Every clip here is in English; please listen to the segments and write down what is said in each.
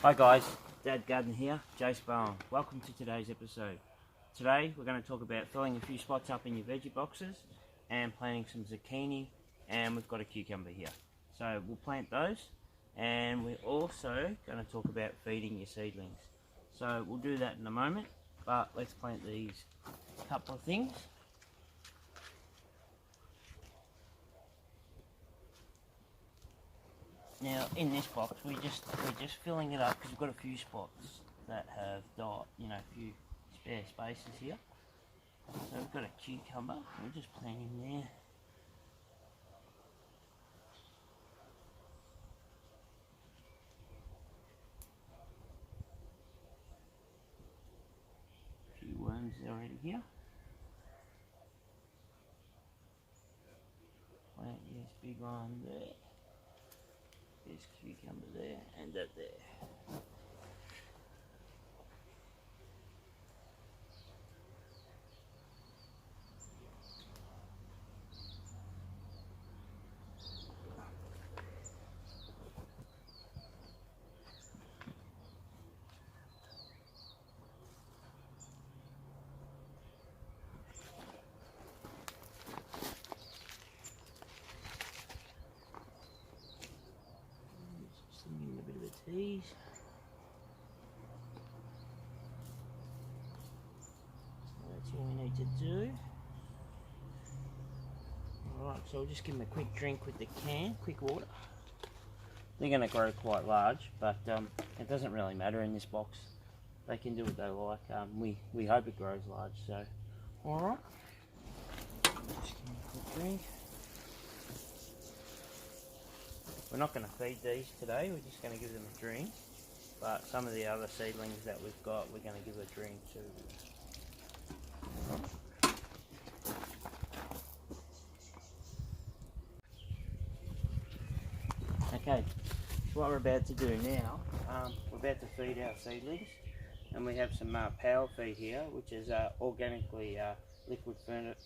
Hi guys, Dad Garden here, Jace Bowen. Welcome to today's episode. Today we're going to talk about filling a few spots up in your veggie boxes and planting some zucchini, and we've got a cucumber here. So we'll plant those, and we're also going to talk about feeding your seedlings. So we'll do that in a moment, but let's plant these couple of things. Now in this box we're just filling it up because we've got a few spots that have a few spare spaces here. So we've got a cucumber, we're just planting there. A few worms already here. Plant this big one there. There's cucumber there and that there. Just giving a bit of a tease. That's all we need to do. Alright, so we'll just give them a quick drink with the can, quick water. They're going to grow quite large, but it doesn't really matter in this box. They can do what they like. We hope it grows large, so alright. Just give them a quick drink. We're not going to feed these today, we're just going to give them a drink. But some of the other seedlings that we've got, we're going to give a drink to. Okay, so what we're about to do now, we're about to feed our seedlings, and we have some power feed here, which is organically liquid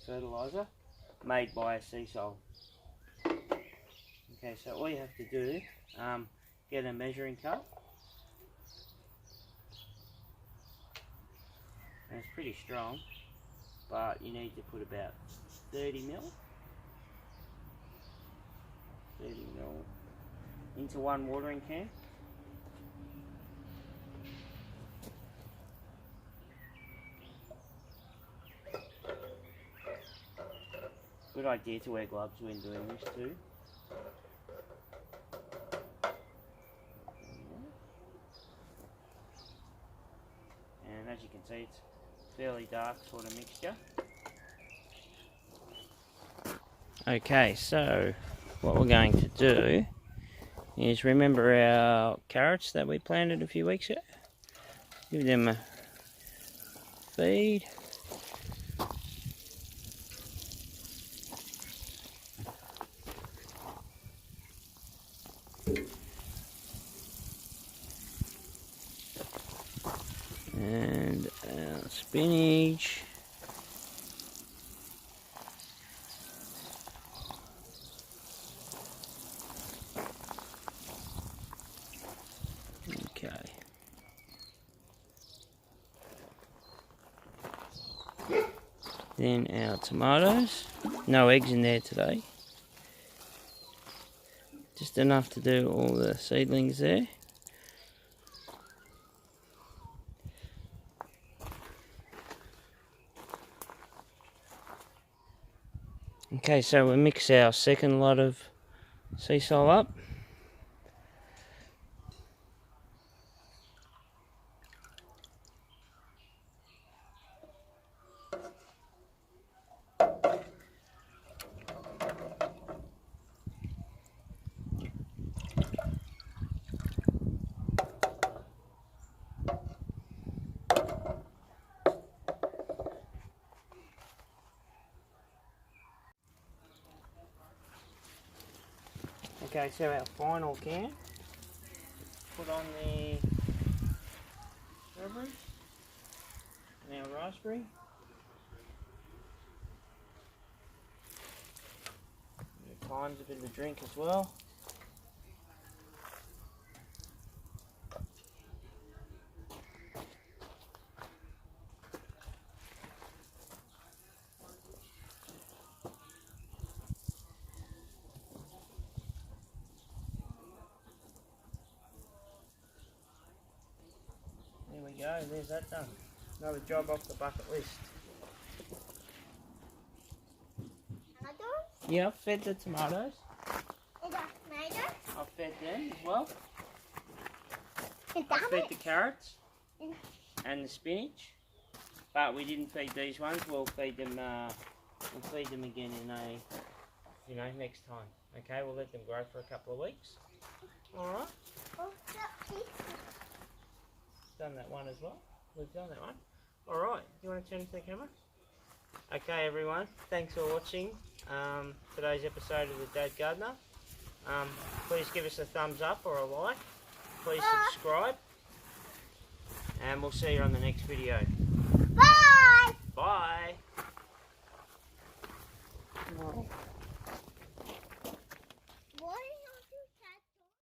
fertilizer made by a sea salt. Okay, so all you have to do, get a measuring cup, and it's pretty strong, but you need to put about 30 ml into one watering can. Good idea to wear gloves when doing this too. And as you can see, it's fairly dark sort of mixture. Okay, so what we're going to do is remember our carrots that we planted a few weeks ago. Give them a feed. And our spinach. Okay. Then our tomatoes. No eggs in there today. Just enough to do all the seedlings there. Okay, so we mix our second lot of sea salt up. Okay, so our final can, put on the strawberries and our raspberry. Times a bit of a drink as well. go, there's that done. Another job off the bucket list. Yeah, I've fed the tomatoes. I've fed them as well. I've fed the carrots and the spinach, but we didn't feed these ones. We'll feed them. We'll feed them again in next time. Okay, we'll let them grow for a couple of weeks. All right. Done that one as well. We've done that one. All right. Do you want to turn to the camera? Okay, everyone. Thanks for watching today's episode of the Dad Gardener. Please give us a thumbs up or a like. Please subscribe. And we'll see you on the next video. Bye! Bye!